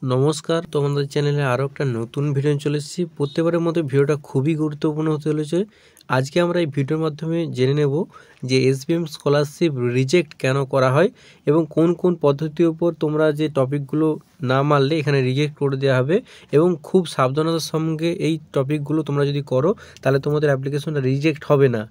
নমস্কার, তোমাদের চ্যানেলে আরও একটা নতুন ভিডিও চলে এসেছি। প্রত্যেকবারের মতো ভিডিওটা খুবই গুরুত্বপূর্ণ হতে চলেছে। আজকে আমরা এই ভিডিওর মাধ্যমে জেনে নেব যে এসবিএম স্কলারশিপ রিজেক্ট কেন করা হয় এবং কোন কোন পদ্ধতির উপর তোমরা যে টপিকগুলো না মানলে এখানে রিজেক্ট করে দেওয়া হবে এবং খুব সাবধানতার সঙ্গে এই টপিকগুলো তোমরা যদি করো তাহলে তোমাদের অ্যাপ্লিকেশনটা রিজেক্ট হবে না।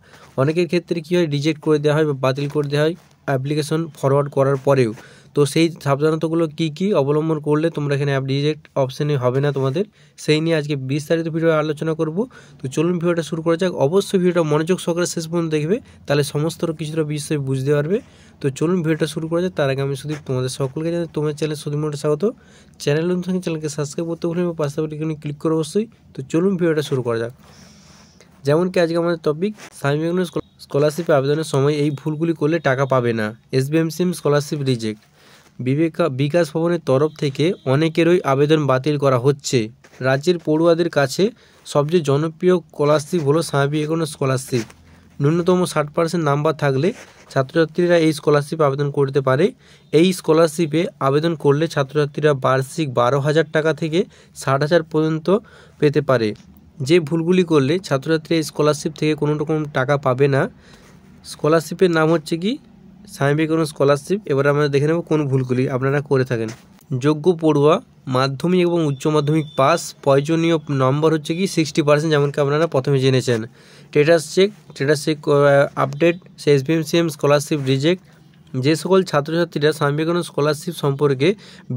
অনেকের ক্ষেত্রে কী হয়, রিজেক্ট করে দেওয়া হয় বা বাতিল করে দেওয়া হয় অ্যাপ্লিকেশন ফরওয়ার্ড করার পরেও। তো সেই সাবধানতাগুলো কী অবলম্বন করলে তোমরা এখানে রিজেক্ট অপশানে হবে না তোমাদের, সেই নিয়ে আজকে বিস্তারিত ভিডিও আলোচনা করব। তো চলুন ভিডিওটা শুরু করা যাক। অবশ্যই ভিডিওটা মনোযোগ সহকারে শেষ পর্যন্ত দেখবে, তাহলে সমস্ত কিছুটা বিষয় বুঝতে পারবে। তো চলুন ভিডিওটা শুরু করা যাক। তার আগে আমি সুদীপ তোমাদের সকলকে জানাই তোমার চ্যানেল সুদীপ মোটে স্বাগত। চ্যানেল নতুন চ্যানেলকে সাবস্ক্রাইব করতে ভুলবেন এবং পাশে ক্লিক করে অবশ্যই। তো চলুন ভিডিওটা শুরু করা যাক। যেমন কি আজকে আমাদের টপিক, স্বামী বিবেকানন্দ স্কলারশিপে আবেদনের সময় এই ভুলগুলি করলে টাকা পাবে না। SBMCM scholarship reject. বিকাশ ভবনের তরফ থেকে অনেকেরই আবেদন বাতিল করা হচ্ছে। রাজ্যের পড়ুয়াদের কাছে সবচেয়ে জনপ্রিয় স্কলারশিপ হলো স্বামী বিবেকানন্দ স্কলারশিপ। ন্যূনতম 60% নাম্বার থাকলে ছাত্রছাত্রীরা এই স্কলারশিপে আবেদন করতে পারে। এই স্কলারশিপে আবেদন করলে ছাত্রছাত্রীরা বার্ষিক 12,000 টাকা থেকে 60,000 পর্যন্ত পেতে পারে। যে ভুলগুলি করলে ছাত্রছাত্রী এই স্কলারশিপ থেকে কোনো রকম টাকা পাবে না। স্কলারশিপের নাম হচ্ছে কি স্বামী বিবেকানন্দ স্কলারশিপ। এবার আমরা দেখে নেব কোন ভুলগুলি আপনারা করে থাকেন। যোগ্য পড়ুয়া মাধ্যমিক এবং উচ্চ মাধ্যমিক পাস, প্রয়োজনীয় নম্বর হচ্ছে কি 60%, যেমনকি আপনারা প্রথমে জেনেছেন। Status check update, SVMCM scholarship reject. যে সকল ছাত্রছাত্রীরা স্বামী বিবেকানন্দ স্কলারশিপ সম্পর্কে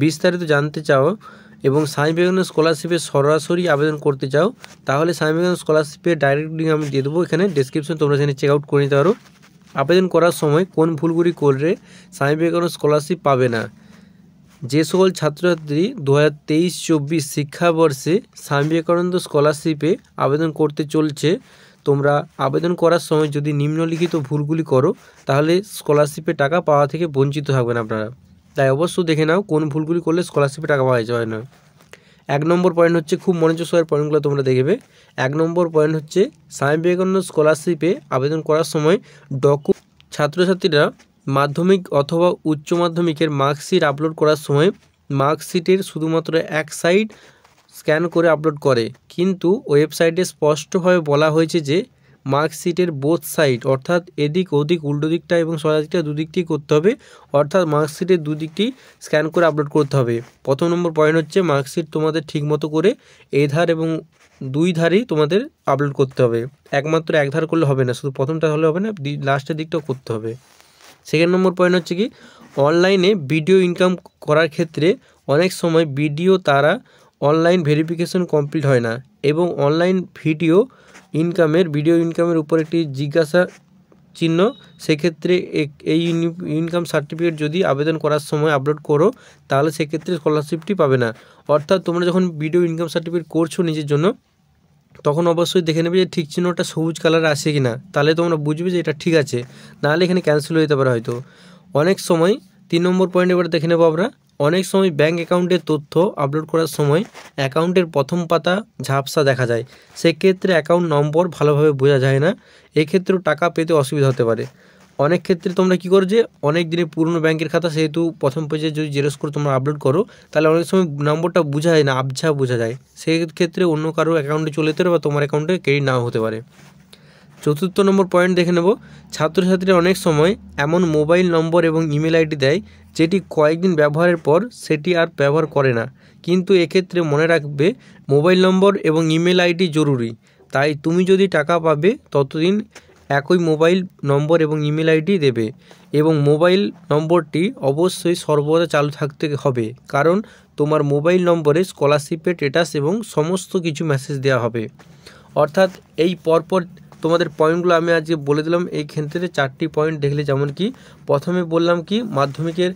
বিস্তারিত জানতে চাও এবং স্বামী বিবেকানন্দ স্কলারশিপে সরাসরি আবেদন করতে চাও, তাহলে স্বামী বিবেকানন্দ স্কলারশিপের ডাইরেক্ট লিঙ্ক আমি দিয়ে দেবো এখানে ডেসক্রিপশন, তোমরা এখানে চেক আউট করে নিতে পারো। আবেদন করার সময় কোন ভুলগুলি করলে স্বামী বিবেকানন্দ স্কলারশিপ পাবে না। যে সকল ছাত্রছাত্রী 2023-24 শিক্ষাবর্ষে স্বামী বিবেকানন্দ স্কলারশিপে আবেদন করতে চলছে, তোমরা আবেদন করার সময় যদি নিম্নলিখিত ভুলগুলি করো তাহলে স্কলারশিপে টাকা পাওয়া থেকে বঞ্চিত থাকবেন আপনারা। তাই অবশ্যই দেখে নাও কোন ভুলগুলি করলে স্কলারশিপে টাকা পাওয়া যায় না। 1 নম্বর পয়েন্ট হচ্ছে, খুব মনোযোগ সহকারে পয়েন্টগুলো তোমরা দেখবে। 1 নম্বর পয়েন্ট হচ্ছে, স্বামী বিবেকানন্দ স্কলারশিপে আবেদন করার সময় ছাত্রছাত্রীরা মাধ্যমিক অথবা উচ্চ মাধ্যমিকের মার্কশিট আপলোড করার সময় মার্কশিটের শুধুমাত্র এক সাইড স্ক্যান করে আপলোড করে, কিন্তু ওয়েবসাইটে স্পষ্টভাবে বলা হয়েছে যে মার্কশিটের বোথ সাইড, অর্থাৎ এদিক ওদিক উল্টো দিকটা এবং সোজা দিকটা দুদিকটি করতে হবে, অর্থাৎ মার্কশিটের দুদিকটি স্ক্যান করে আপলোড করতে হবে। প্রথম নম্বর পয়েন্ট হচ্ছে, মার্কশিট তোমাদের ঠিকমতো করে এধার এবং দুই ধারেই তোমাদের আপলোড করতে হবে। একমাত্র এক ধার করলে হবে না, শুধু প্রথমটা হলে হবে না, লাস্টের দিকটাও করতে হবে। সেকেন্ড নম্বর পয়েন্ট হচ্ছে কি, অনলাইনে ভিডিও ইনকাম করার ক্ষেত্রে অনেক সময় তারা অনলাইন ভেরিফিকেশন কমপ্লিট হয় না এবং অনলাইন ভিডিও ইনকামের উপর একটি জিজ্ঞাসা চিহ্ন। সেক্ষেত্রে এই ইনকাম সার্টিফিকেট যদি আবেদন করার সময় আপলোড করো তাহলে সেক্ষেত্রে স্কলারশিপটি পাবে না। অর্থাৎ তোমরা যখন ভিডিও ইনকাম সার্টিফিকেট করছো নিজের জন্য, তখন অবশ্যই দেখে নেবে যে ঠিক চিহ্নটা সবুজ কালার আসে কি না, তাহলে তোমরা বুঝবে যে এটা ঠিক আছে, নাহলে এখানে ক্যান্সেল হয়ে যেতে পারে হয়তো। অনেক সময় 3 নম্বর পয়েন্ট এবার দেখে নেবো আমরা। অনেক সময় ব্যাঙ্ক অ্যাকাউন্টের তথ্য আপলোড করার সময় অ্যাকাউন্টের প্রথম পাতা ঝাপসা দেখা যায়, সেক্ষেত্রে অ্যাকাউন্ট নম্বর ভালোভাবে বোঝা যায় না, এক্ষেত্রেও টাকা পেতে অসুবিধা হতে পারে। অনেক ক্ষেত্রে তোমরা কী করো, যে অনেক দিনের পুরনো ব্যাংকের খাতা, সেহেতু প্রথম পেজে যদি জেরক্স করে তোমরা আপলোড করো তাহলে অনেক সময় নম্বরটা বোঝা যায় না, আবঝা বোঝা যায়, সেই ক্ষেত্রে অন্য কারো অ্যাকাউন্টে চলে যেতে পারে বা তোমার অ্যাকাউন্টে ক্রেডিট নাও হতে পারে। 4র্থ নম্বর পয়েন্ট দেখে নেব, ছাত্রছাত্রীরা অনেক সময় এমন মোবাইল নম্বর এবং ইমেল আইডি দেয় যেটি কয়েকদিন ব্যবহারের পর সেটি আর ব্যবহার করে না, কিন্তু এক্ষেত্রে মনে রাখবে মোবাইল নম্বর এবং ইমেল আইডি জরুরি। তাই তুমি যদি টাকা পাবে ততদিন একই মোবাইল নম্বর এবং ইমেল আইডি দেবে এবং মোবাইল নম্বরটি অবশ্যই সর্বদা চালু থাকতে হবে, কারণ তোমার মোবাইল নম্বরে স্কলারশিপের স্ট্যাটাস এবং সমস্ত কিছু মেসেজ দেওয়া হবে। অর্থাৎ এই পরপর তোমাদের পয়েন্টগুলো আমি আজকে বলে দিলাম। এই ক্ষেত্রে 4টি পয়েন্ট দেখলে, যেমন কি প্রথমে বললাম কি মাধ্যমিকের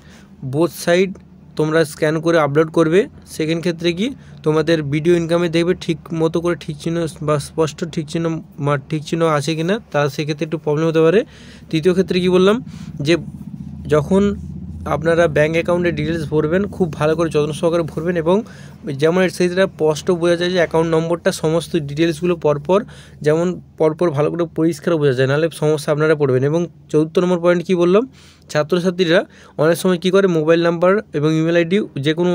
বোথ সাইড তোমরা স্ক্যান করে আপলোড করবে। সেকেন্ড ক্ষেত্রে কি তোমাদের ভিডিও ইনকামে দেখবে ঠিক মতো করে ঠিক চিহ্ন বা স্পষ্ট ঠিক চিহ্ন আছে কিনা, তা সেক্ষেত্রে একটু প্রবলেম হতে পারে। তৃতীয় ক্ষেত্রে কি বললাম, যে যখন আপনারা ব্যাঙ্ক অ্যাকাউন্টের ডিটেলস ভরবেন, খুব ভালো করে যত্ন সহকারে ভরবেন এবং যেমন সেটা স্পষ্ট বোঝা যায় যে অ্যাকাউন্ট নম্বরটা সমস্ত ডিটেলসগুলো পরপর যেমন পরপর ভালো করে পরিষ্কার বোঝা যায়, নাহলে সমস্যা আপনারা পড়বেন। এবং 4 নম্বর পয়েন্ট কী বললাম, ছাত্রছাত্রীরা অনেক সময় কী করে মোবাইল নাম্বার এবং ইমেল আইডি যে কোনো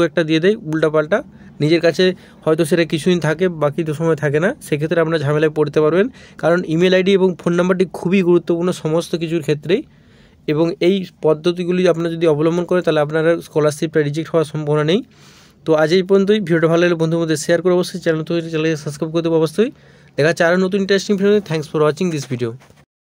একটা দিয়ে দেয় উল্টাপাল্টা, নিজের কাছে হয়তো সেটা কিছুদিন থাকে, বাকি তো সময় থাকে না, সেক্ষেত্রে আপনারা ঝামেলায় পড়তে পারবেন। কারণ ইমেল আইডি এবং ফোন নাম্বারটি খুবই গুরুত্বপূর্ণ সমস্ত কিছুর ক্ষেত্রেই, এবং এই পদ্ধতিগুলি আপনারা যদি অবলম্বন করেন তাহলে আপনারা স্কলারশিপটা রিজেক্ট হওয়ার সম্ভাবনা নেই। তো আজ এই পর্যন্তই। ভিডিওটা ভালো লাগলে বন্ধুদের মধ্যে শেয়ার করে অবশ্যই চ্যানেলকে সাবস্ক্রাইব করতে অবশ্যই। দেখা হচ্ছে আরও নতুন interesting video. Thanks for watching this video.